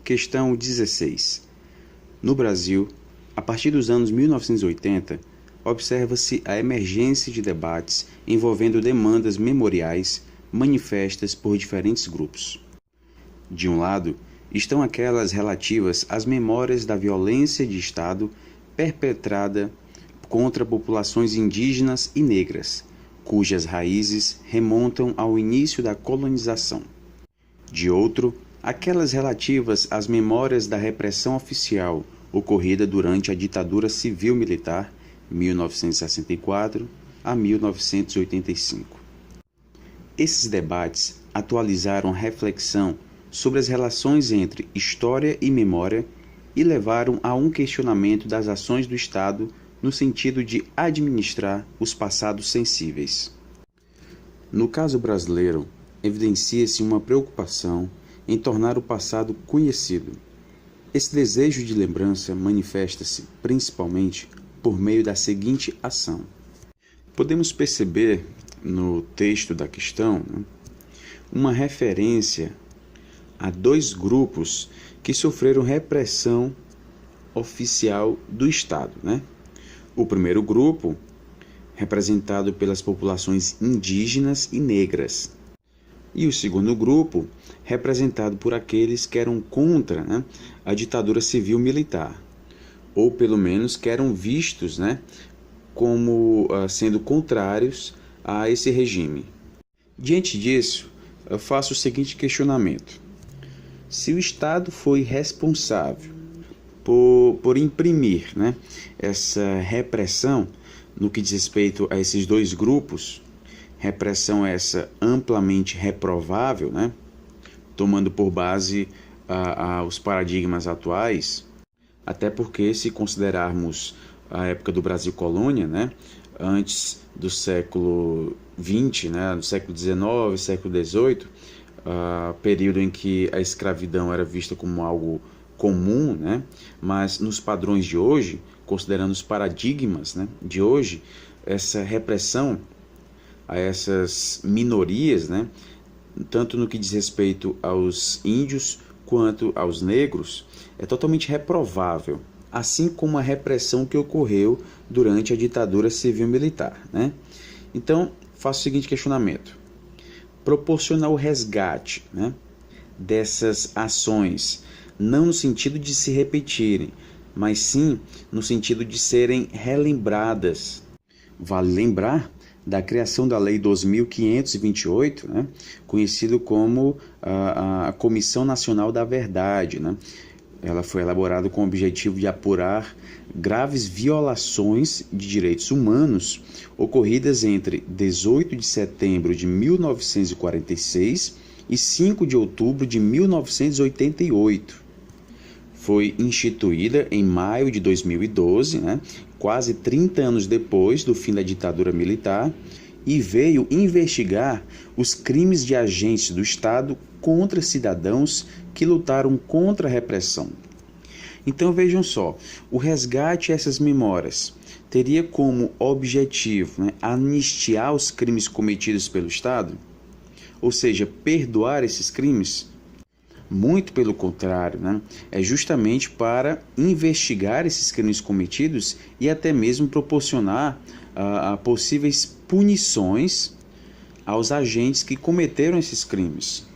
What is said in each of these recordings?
Questão 16. No Brasil, a partir dos anos 1980, observa-se a emergência de debates envolvendo demandas memoriais manifestas por diferentes grupos. De um lado, estão aquelas relativas às memórias da violência de Estado perpetrada contra populações indígenas e negras, cujas raízes remontam ao início da colonização. De outro, aquelas relativas às memórias da repressão oficial ocorrida durante a ditadura civil-militar, 1964 a 1985. Esses debates atualizaram a reflexão sobre as relações entre história e memória e levaram a um questionamento das ações do Estado no sentido de administrar os passados sensíveis. No caso brasileiro, evidencia-se uma preocupação em tornar o passado conhecido. Esse desejo de lembrança manifesta-se principalmente por meio da seguinte ação. Podemos perceber no texto da questão uma referência a dois grupos que sofreram repressão oficial do Estado. O primeiro grupo, representado pelas populações indígenas e negras, e o segundo grupo, representado por aqueles que eram contra a ditadura civil-militar, ou pelo menos que eram vistos como sendo contrários a esse regime. Diante disso, eu faço o seguinte questionamento. Se o Estado foi responsável por imprimir essa repressão no que diz respeito a esses dois grupos, repressão essa amplamente reprovável, tomando por base os paradigmas atuais, até porque se considerarmos a época do Brasil colônia, antes do século XX, do século XIX, século XVIII, período em que a escravidão era vista como algo comum, mas nos padrões de hoje, considerando os paradigmas de hoje, essa repressão a essas minorias, tanto no que diz respeito aos índios quanto aos negros, é totalmente reprovável, assim como a repressão que ocorreu durante a ditadura civil-militar. Então, faço o seguinte questionamento. Proporcionar o resgate dessas ações, não no sentido de se repetirem, mas sim no sentido de serem relembradas. Vale lembrar da criação da Lei 2.528, conhecido como a Comissão Nacional da Verdade. Ela foi elaborada com o objetivo de apurar graves violações de direitos humanos ocorridas entre 18 de setembro de 1946 e 5 de outubro de 1988. Foi instituída em maio de 2012, quase 30 anos depois do fim da ditadura militar, e veio investigar os crimes de agentes do Estado contra cidadãos que lutaram contra a repressão. Então vejam só, o resgate a essas memórias teria como objetivo anistiar os crimes cometidos pelo Estado? Ou seja, perdoar esses crimes? Muito pelo contrário, é justamente para investigar esses crimes cometidos e até mesmo proporcionar possíveis punições aos agentes que cometeram esses crimes.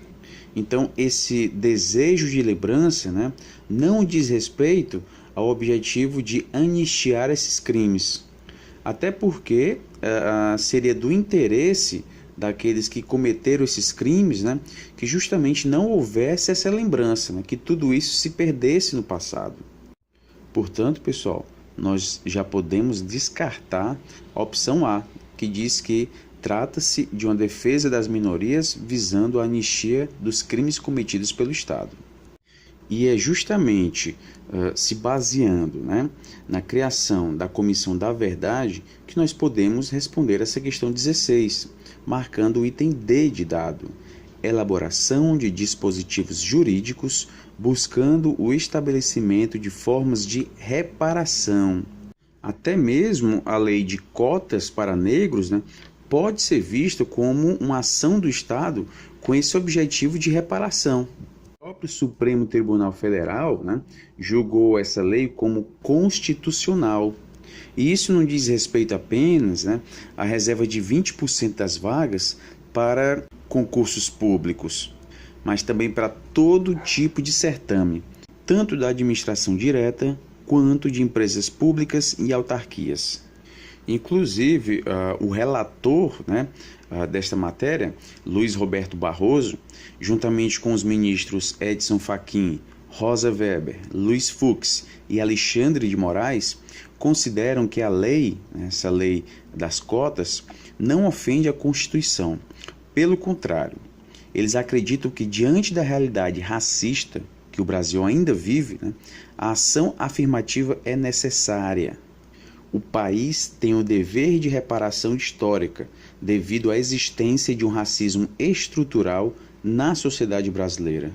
Então, esse desejo de lembrança não diz respeito ao objetivo de anistiar esses crimes, até porque seria do interesse daqueles que cometeram esses crimes, que justamente não houvesse essa lembrança, que tudo isso se perdesse no passado. Portanto, pessoal, nós já podemos descartar a opção A, que diz que trata-se de uma defesa das minorias visando a anistia dos crimes cometidos pelo Estado. E é justamente se baseando na criação da Comissão da Verdade que nós podemos responder essa questão 16, marcando o item D de dado, elaboração de dispositivos jurídicos buscando o estabelecimento de formas de reparação. Até mesmo a lei de cotas para negros pode ser vista como uma ação do Estado com esse objetivo de reparação. próprio Supremo Tribunal Federal, né, julgou essa lei como constitucional. E isso não diz respeito apenas, né, à reserva de 20% das vagas para concursos públicos, mas também para todo tipo de certame, tanto da administração direta quanto de empresas públicas e autarquias. Inclusive, o relator, né, desta matéria, Luiz Roberto Barroso, juntamente com os ministros Edson Fachin, Rosa Weber, Luiz Fux e Alexandre de Moraes, consideram que a lei, essa lei das cotas, não ofende a Constituição. Pelo contrário, eles acreditam que, diante da realidade racista que o Brasil ainda vive, né, a ação afirmativa é necessária. O país tem o dever de reparação histórica devido à existência de um racismo estrutural na sociedade brasileira.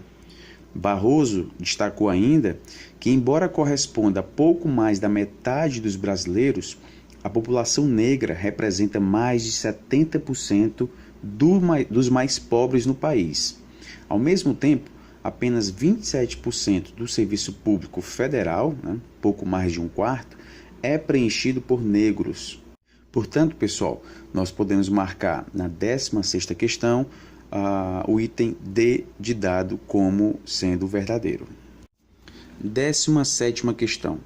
Barroso destacou ainda que, embora corresponda a pouco mais da metade dos brasileiros, a população negra representa mais de 70% dos mais pobres no país. Ao mesmo tempo, apenas 27% do serviço público federal, né, pouco mais de um quarto, é preenchido por negros. Portanto, pessoal, nós podemos marcar na 16ª questão o item D de dado como sendo verdadeiro. 17ª questão.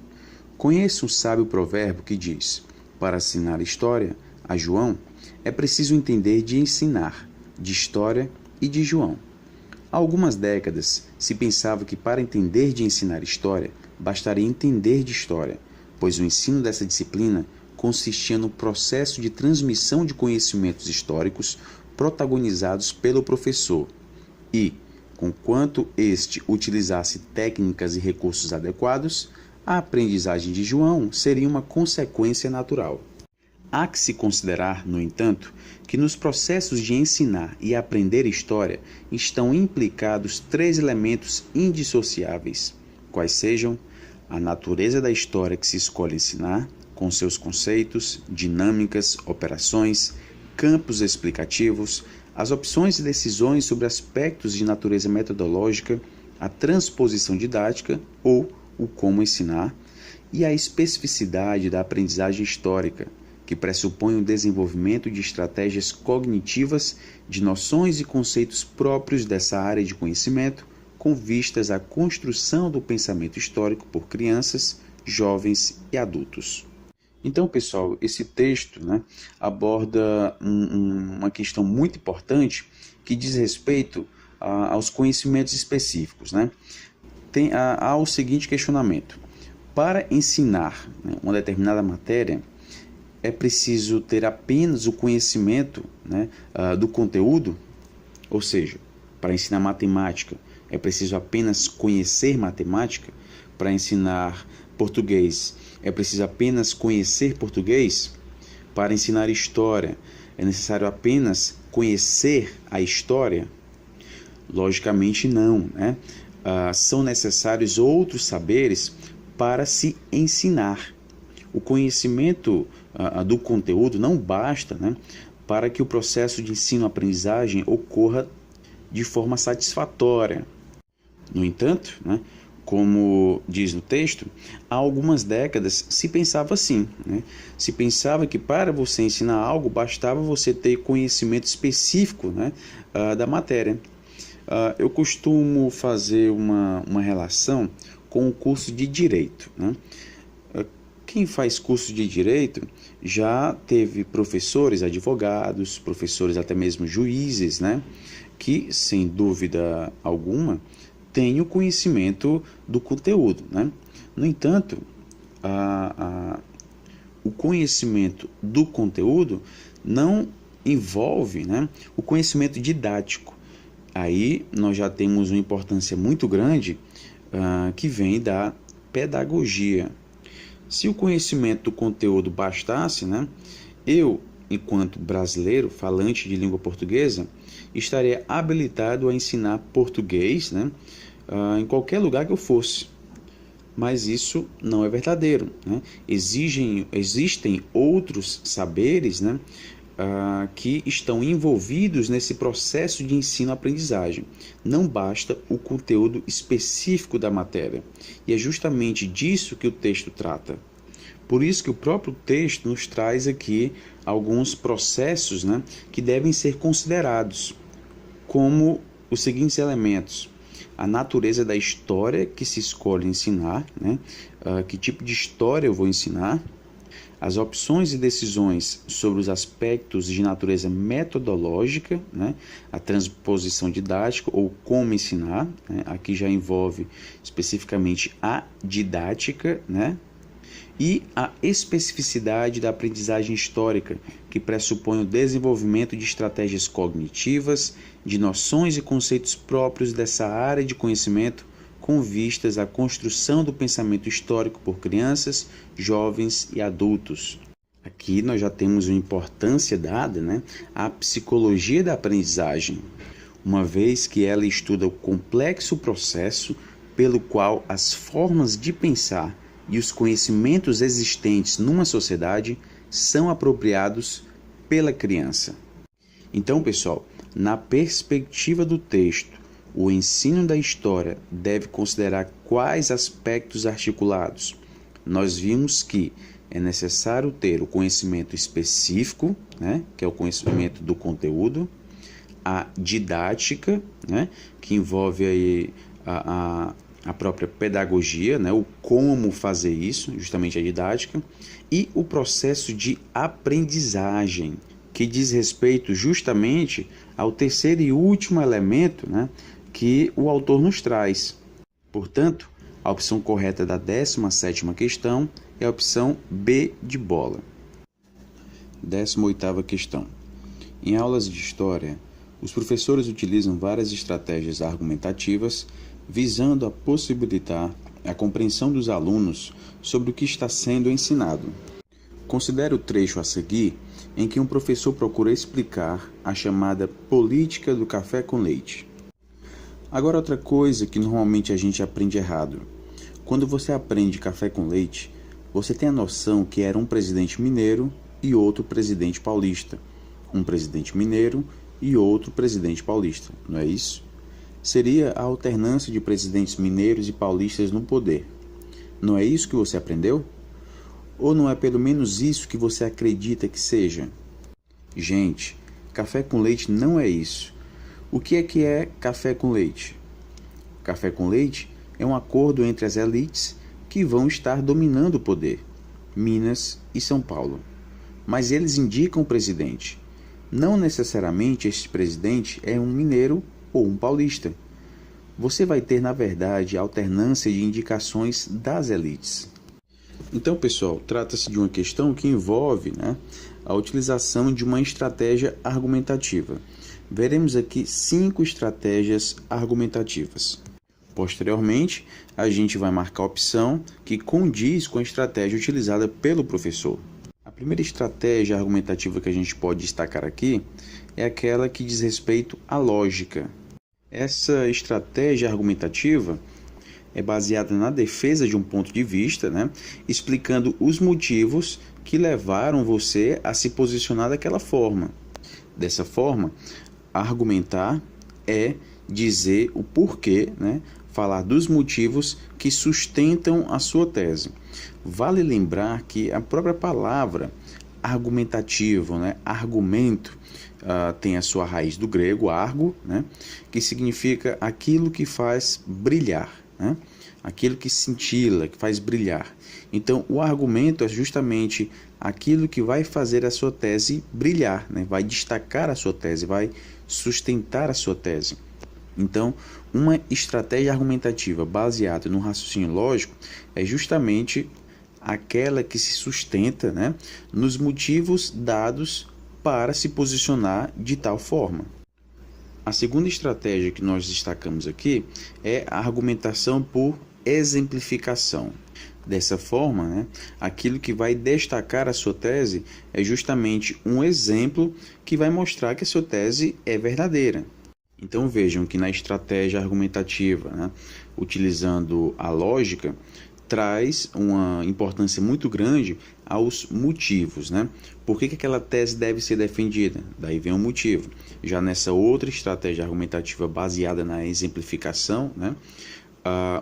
Conheça um sábio provérbio que diz: para ensinar história a João, é preciso entender de ensinar, de história e de João. Há algumas décadas se pensava que para entender de ensinar história, bastaria entender de história, pois o ensino dessa disciplina consistia no processo de transmissão de conhecimentos históricos protagonizados pelo professor e, conquanto este utilizasse técnicas e recursos adequados, a aprendizagem de João seria uma consequência natural. Há que se considerar, no entanto, que nos processos de ensinar e aprender história estão implicados 3 elementos indissociáveis, quais sejam a natureza da história que se escolhe ensinar, com seus conceitos, dinâmicas, operações, campos explicativos, as opções e decisões sobre aspectos de natureza metodológica, a transposição didática ou o como ensinar, e a especificidade da aprendizagem histórica, que pressupõe o desenvolvimento de estratégias cognitivas de noções e conceitos próprios dessa área de conhecimento, com vistas à construção do pensamento histórico por crianças, jovens e adultos. Então, pessoal, esse texto, né, aborda uma questão muito importante que diz respeito aos conhecimentos específicos, né? Há o seguinte questionamento: para ensinar, né, uma determinada matéria, é preciso ter apenas o conhecimento, né, do conteúdo? Ou seja, para ensinar matemática, é preciso apenas conhecer matemática? Para ensinar português, é preciso apenas conhecer português? Para ensinar história, é necessário apenas conhecer a história? Logicamente não, né? São necessários outros saberes para se ensinar. O conhecimento do conteúdo não basta, né, para que o processo de ensino-aprendizagem ocorra de forma satisfatória. No entanto, né, como diz no texto, há algumas décadas se pensava assim, né? Se pensava que para você ensinar algo bastava você ter conhecimento específico, né, da matéria. Eu costumo fazer uma relação com o curso de Direito, né? Quem faz curso de Direito já teve professores, advogados, professores até mesmo juízes, né, que, sem dúvida alguma, têm o conhecimento do conteúdo, né? No entanto, o conhecimento do conteúdo não envolve, né, o conhecimento didático. Aí nós já temos uma importância muito grande que vem da pedagogia. Se o conhecimento do conteúdo bastasse, né, eu, enquanto brasileiro falante de língua portuguesa, estaria habilitado a ensinar português, né, em qualquer lugar que eu fosse. Mas isso não é verdadeiro, né? Existem outros saberes, né, que estão envolvidos nesse processo de ensino-aprendizagem. Não basta o conteúdo específico da matéria. E é justamente disso que o texto trata. Por isso que o próprio texto nos traz aqui alguns processos, né, que devem ser considerados, como os seguintes elementos: a natureza da história que se escolhe ensinar, né, que tipo de história eu vou ensinar, as opções e decisões sobre os aspectos de natureza metodológica, né, a transposição didática ou como ensinar, né, aqui já envolve especificamente a didática, né, e a especificidade da aprendizagem histórica, que pressupõe o desenvolvimento de estratégias cognitivas, de noções e conceitos próprios dessa área de conhecimento, com vistas à construção do pensamento histórico por crianças, jovens e adultos. Aqui nós já temos uma importância dada, né, à psicologia da aprendizagem, uma vez que ela estuda o complexo processo pelo qual as formas de pensar e os conhecimentos existentes numa sociedade são apropriados pela criança. Então, pessoal, na perspectiva do texto, o ensino da história deve considerar quais aspectos articulados. Nós vimos que é necessário ter o conhecimento específico, né, que é o conhecimento do conteúdo, a didática, né, que envolve aí a própria pedagogia, né, o como fazer isso, justamente a didática, e o processo de aprendizagem, que diz respeito justamente ao terceiro e último elemento, né, que o autor nos traz. Portanto, a opção correta da 17ª questão é a opção B de bola. 18ª questão. Em aulas de história, os professores utilizam várias estratégias argumentativas visando a possibilitar a compreensão dos alunos sobre o que está sendo ensinado. Considere o trecho a seguir em que um professor procura explicar a chamada política do café com leite. Agora, outra coisa que normalmente a gente aprende errado. Quando você aprende café com leite, você tem a noção que era um presidente mineiro e outro presidente paulista. Um presidente mineiro e outro presidente paulista, não é isso? Seria a alternância de presidentes mineiros e paulistas no poder. Não é isso que você aprendeu? Ou não é pelo menos isso que você acredita que seja? Gente, café com leite não é isso. O que é café com leite? Café com leite é um acordo entre as elites que vão estar dominando o poder, Minas e São Paulo. Mas eles indicam o presidente. Não necessariamente esse presidente é um mineiro ou um paulista. Você vai ter, na verdade, a alternância de indicações das elites. Então, pessoal, trata-se de uma questão que envolve, né, a utilização de uma estratégia argumentativa. Veremos aqui 5 estratégias argumentativas. Posteriormente, a gente vai marcar a opção que condiz com a estratégia utilizada pelo professor. A primeira estratégia argumentativa que a gente pode destacar aqui é aquela que diz respeito à lógica. Essa estratégia argumentativa é baseada na defesa de um ponto de vista, né, explicando os motivos que levaram você a se posicionar daquela forma. Dessa forma, argumentar é dizer o porquê, né, falar dos motivos que sustentam a sua tese. Vale lembrar que a própria palavra argumentativo, né, argumento, tem a sua raiz do grego, argo, né, que significa aquilo que faz brilhar, né, aquilo que cintila, que faz brilhar. Então, o argumento é justamente aquilo que vai fazer a sua tese brilhar, né, vai destacar a sua tese, vai sustentar a sua tese. Então, uma estratégia argumentativa baseada no raciocínio lógico é justamente aquela que se sustenta, né, nos motivos dados para se posicionar de tal forma. A segunda estratégia que nós destacamos aqui é a argumentação por exemplificação. Dessa forma, né, aquilo que vai destacar a sua tese é justamente um exemplo que vai mostrar que a sua tese é verdadeira. Então vejam que na estratégia argumentativa, né, utilizando a lógica, traz uma importância muito grande aos motivos, né? Por que aquela tese deve ser defendida? Daí vem o motivo. Já nessa outra estratégia argumentativa baseada na exemplificação, né?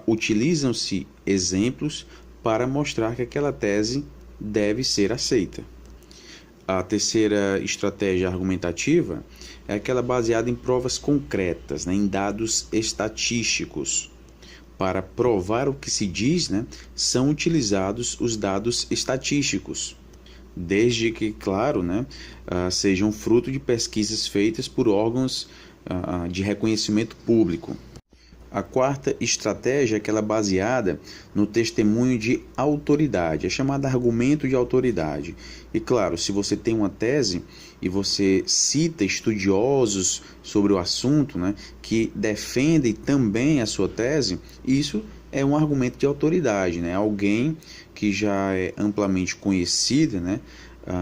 Utilizam-se exemplos para mostrar que aquela tese deve ser aceita. A terceira estratégia argumentativa é aquela baseada em provas concretas, né? Em dados estatísticos. Para provar o que se diz, né, são utilizados os dados estatísticos, desde que, claro, né, sejam fruto de pesquisas feitas por órgãos de reconhecimento público. A quarta estratégia é aquela baseada no testemunho de autoridade, é chamada argumento de autoridade. E claro, se você tem uma tese e você cita estudiosos sobre o assunto, né, que defendem também a sua tese, isso é um argumento de autoridade, né? Alguém que já é amplamente conhecido, né,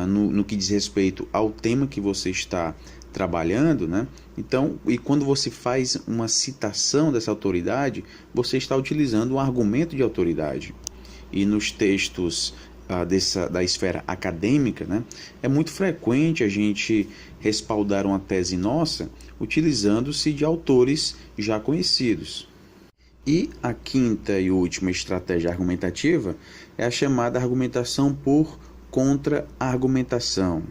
no que diz respeito ao tema que você está trabalhando, né? Então, e quando você faz uma citação dessa autoridade, você está utilizando um argumento de autoridade. E nos textos da esfera acadêmica, né, é muito frequente a gente respaldar uma tese nossa utilizando-se de autores já conhecidos. E a quinta e última estratégia argumentativa é a chamada argumentação por contra-argumentação,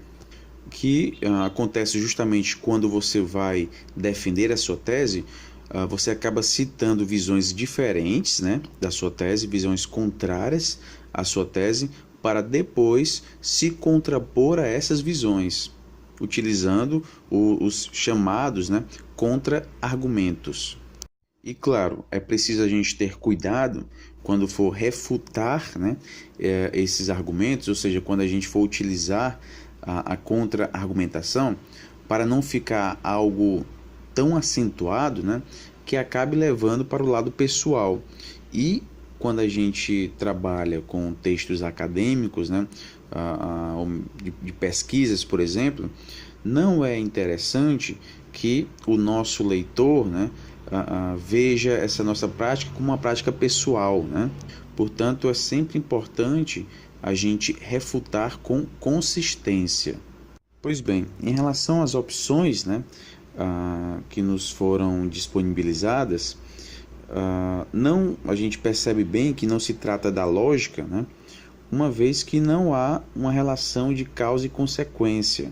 que acontece justamente quando você vai defender a sua tese. Você acaba citando visões diferentes, né, da sua tese, visões contrárias à sua tese, para depois se contrapor a essas visões, utilizando os chamados, né, contra-argumentos. E claro, é preciso a gente ter cuidado quando for refutar, né, esses argumentos, ou seja, quando a gente for utilizar a contra-argumentação, para não ficar algo tão acentuado, né, que acabe levando para o lado pessoal. E quando a gente trabalha com textos acadêmicos, né, de pesquisas, por exemplo, não é interessante que o nosso leitor, né, veja essa nossa prática como uma prática pessoal, né? Portanto, é sempre importante a gente refutar com consistência. Pois bem, em relação às opções, né, que nos foram disponibilizadas, a gente percebe bem que não se trata da lógica, né, uma vez que não há uma relação de causa e consequência.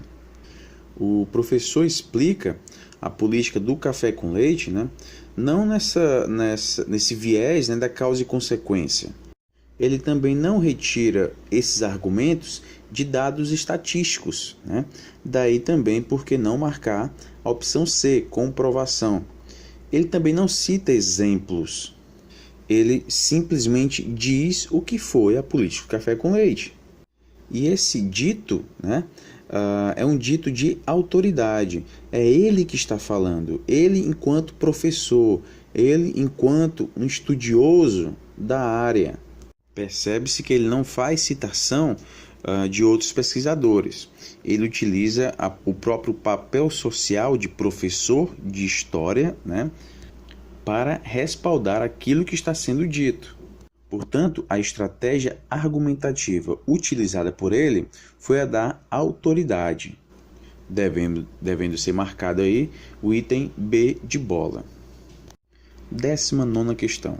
O professor explica a política do café com leite, né, não nesse viés, né, da causa e consequência. Ele também não retira esses argumentos de dados estatísticos, né? Daí também por que não marcar a opção C, comprovação. Ele também não cita exemplos. Ele simplesmente diz o que foi a política do café com leite. E esse dito, né, é um dito de autoridade. É ele que está falando, ele enquanto professor, ele enquanto um estudioso da área. Percebe-se que ele não faz citação de outros pesquisadores. Ele utiliza o próprio papel social de professor de história, né, para respaldar aquilo que está sendo dito. Portanto, a estratégia argumentativa utilizada por ele foi a da autoridade, devendo ser marcado aí o item B de bola. 19ª questão.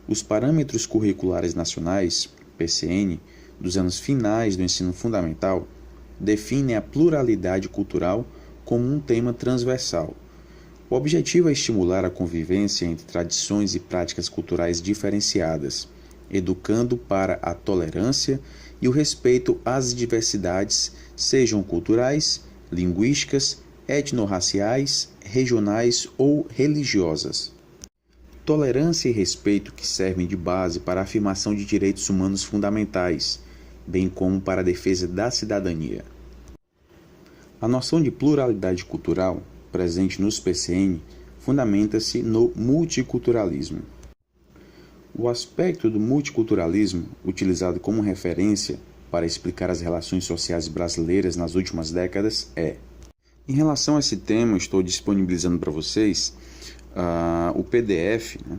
Os parâmetros curriculares nacionais, PCN, dos anos finais do ensino fundamental, definem a pluralidade cultural como um tema transversal. O objetivo é estimular a convivência entre tradições e práticas culturais diferenciadas, educando para a tolerância e o respeito às diversidades, sejam culturais, linguísticas, etnorraciais, regionais ou religiosas. Tolerância e respeito que servem de base para a afirmação de direitos humanos fundamentais, bem como para a defesa da cidadania. A noção de pluralidade cultural, presente nos PCN, fundamenta-se no multiculturalismo. O aspecto do multiculturalismo, utilizado como referência para explicar as relações sociais brasileiras nas últimas décadas, é: em relação a esse tema, estou disponibilizando para vocês o PDF, né,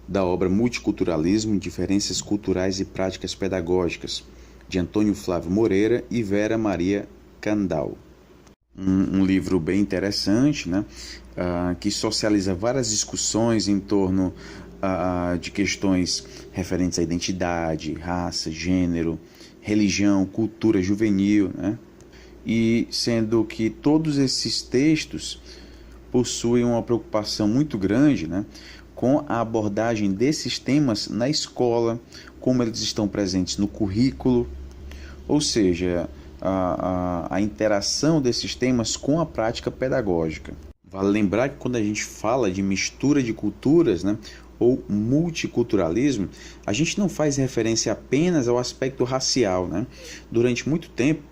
da obra Multiculturalismo, Diferenças Culturais e Práticas Pedagógicas, de Antônio Flávio Moreira e Vera Maria Candal. Um livro bem interessante, né? Que socializa várias discussões em torno de questões referentes à identidade, raça, gênero, religião, cultura juvenil, né? E sendo que todos esses textos possuem uma preocupação muito grande, né, com a abordagem desses temas na escola, como eles estão presentes no currículo, ou seja, a interação desses temas com a prática pedagógica. Vale lembrar que quando a gente fala de mistura de culturas, né, ou multiculturalismo, a gente não faz referência apenas ao aspecto racial, né? Durante muito tempo,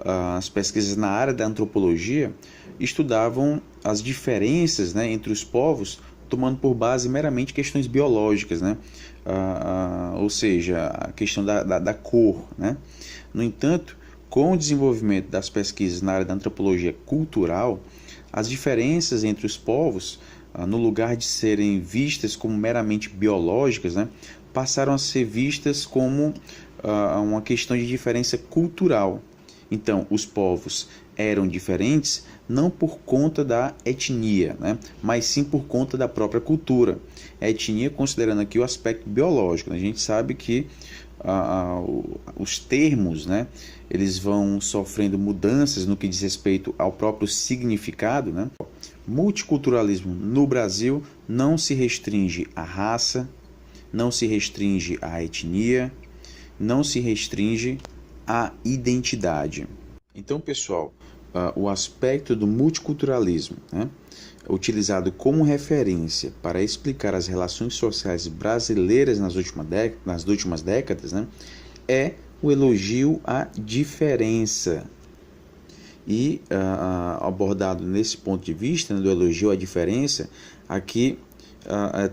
as pesquisas na área da antropologia estudavam as diferenças, né, entre os povos, tomando por base meramente questões biológicas, né? Ou seja, a questão da cor, né? No entanto, com o desenvolvimento das pesquisas na área da antropologia cultural, as diferenças entre os povos, no lugar de serem vistas como meramente biológicas, né, passaram a ser vistas como uma questão de diferença cultural. Então, os povos eram diferentes não por conta da etnia, né, mas sim por conta da própria cultura. A etnia, considerando aqui o aspecto biológico, né, a gente sabe que os termos, né, eles vão sofrendo mudanças no que diz respeito ao próprio significado, né? Multiculturalismo no Brasil não se restringe à raça, não se restringe à etnia, não se restringe à identidade. Então, pessoal, o aspecto do multiculturalismo, né, utilizado como referência para explicar as relações sociais brasileiras nas últimas décadas, né, é o elogio à diferença. E abordado nesse ponto de vista, né, do elogio à diferença, aqui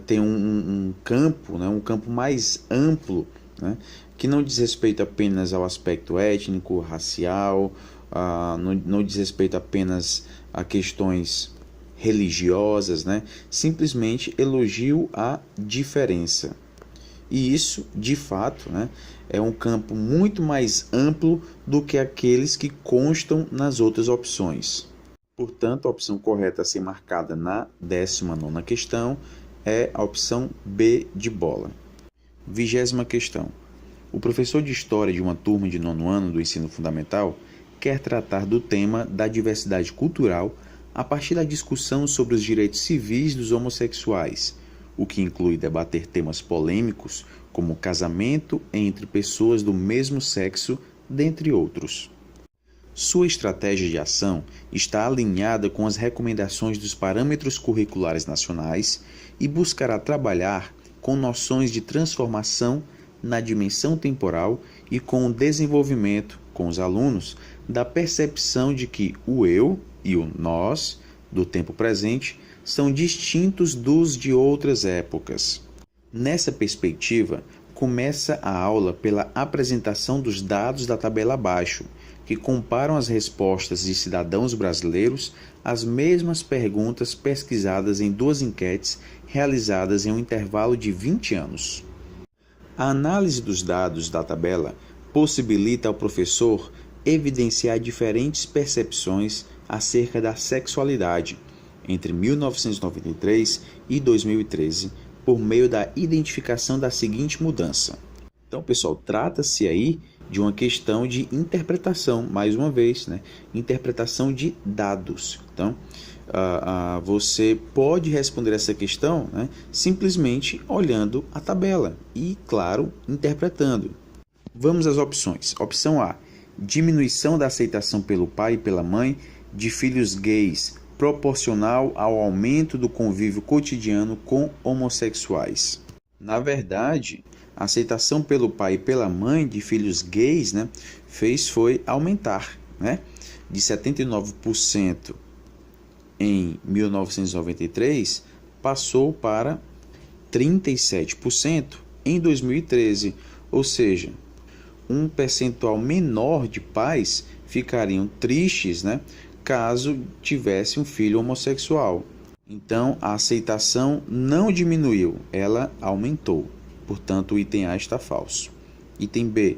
tem um campo, né, um campo mais amplo, né, que não diz respeito apenas ao aspecto étnico, racial, não diz respeito apenas a questões religiosas, né, simplesmente elogio à diferença. E isso, de fato, né, é um campo muito mais amplo do que aqueles que constam nas outras opções. Portanto, a opção correta a ser marcada na 19ª questão é a opção B de bola. 20ª questão. O professor de História de uma turma de 9º ano do ensino fundamental quer tratar do tema da diversidade cultural a partir da discussão sobre os direitos civis dos homossexuais, o que inclui debater temas polêmicos como casamento entre pessoas do mesmo sexo, dentre outros. Sua estratégia de ação está alinhada com as recomendações dos parâmetros curriculares nacionais e buscará trabalhar com noções de transformação na dimensão temporal e com o desenvolvimento, com os alunos, da percepção de que o eu e o nós, do tempo presente, são distintos dos de outras épocas. Nessa perspectiva, começa a aula pela apresentação dos dados da tabela abaixo, que comparam as respostas de cidadãos brasileiros às mesmas perguntas pesquisadas em 2 enquetes realizadas em um intervalo de 20 anos. A análise dos dados da tabela possibilita ao professor evidenciar diferentes percepções acerca da sexualidade entre 1993 e 2013 por meio da identificação da seguinte mudança. Então, pessoal, trata-se aí de uma questão de interpretação, mais uma vez, né? Interpretação de dados. Então, você pode responder essa questão, né, simplesmente olhando a tabela e, claro, interpretando. Vamos às opções. Opção A: diminuição da aceitação pelo pai e pela mãe de filhos gays, proporcional ao aumento do convívio cotidiano com homossexuais. Na verdade, a aceitação pelo pai e pela mãe de filhos gays, né, foi aumentar, né, de 79% em 1993, passou para 37% em 2013, ou seja, um percentual menor de pais ficariam tristes, né, caso tivesse um filho homossexual. Então, a aceitação não diminuiu, ela aumentou. Portanto, o item A está falso. Item B.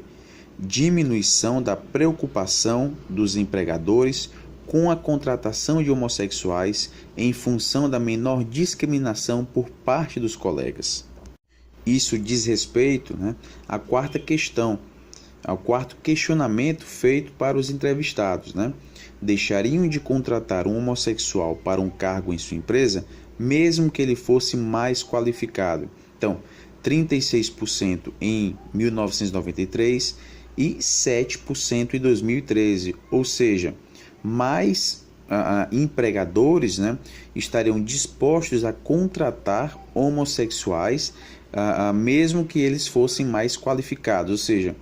Diminuição da preocupação dos empregadores com a contratação de homossexuais em função da menor discriminação por parte dos colegas. Isso diz respeito, à quarta questão, ao quarto questionamento feito para os entrevistados. Deixariam de contratar um homossexual para um cargo em sua empresa, mesmo que ele fosse mais qualificado? Então, 36% em 1993 e 7% em 2013, ou seja, mais empregadores estariam dispostos a contratar homossexuais, mesmo que eles fossem mais qualificados, ou seja,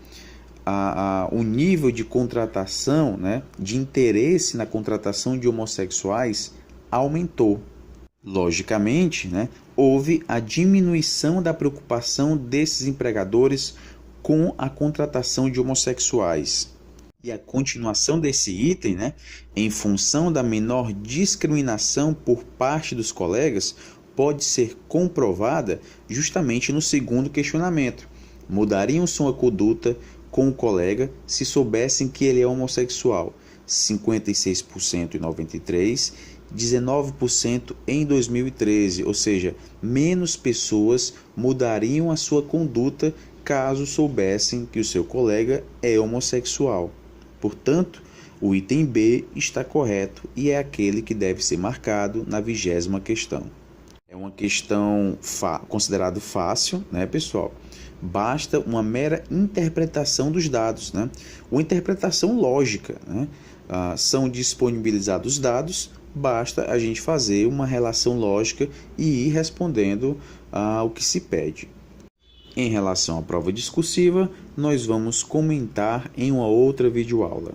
o nível de contratação, de interesse na contratação de homossexuais aumentou. Logicamente, houve a diminuição da preocupação desses empregadores com a contratação de homossexuais. E a continuação desse item, em função da menor discriminação por parte dos colegas, pode ser comprovada justamente no segundo questionamento. Mudariam sua conduta com o colega se soubessem que ele é homossexual? 56% em 93, 19% em 2013, ou seja, menos pessoas mudariam a sua conduta caso soubessem que o seu colega é homossexual. Portanto, o item B está correto e é aquele que deve ser marcado na 20ª questão. É uma questão considerada fácil, pessoal? Basta uma mera interpretação dos dados, uma interpretação lógica. São disponibilizados dados, basta a gente fazer uma relação lógica e ir respondendo ao que se pede. Em relação à prova discursiva, nós vamos comentar em uma outra videoaula.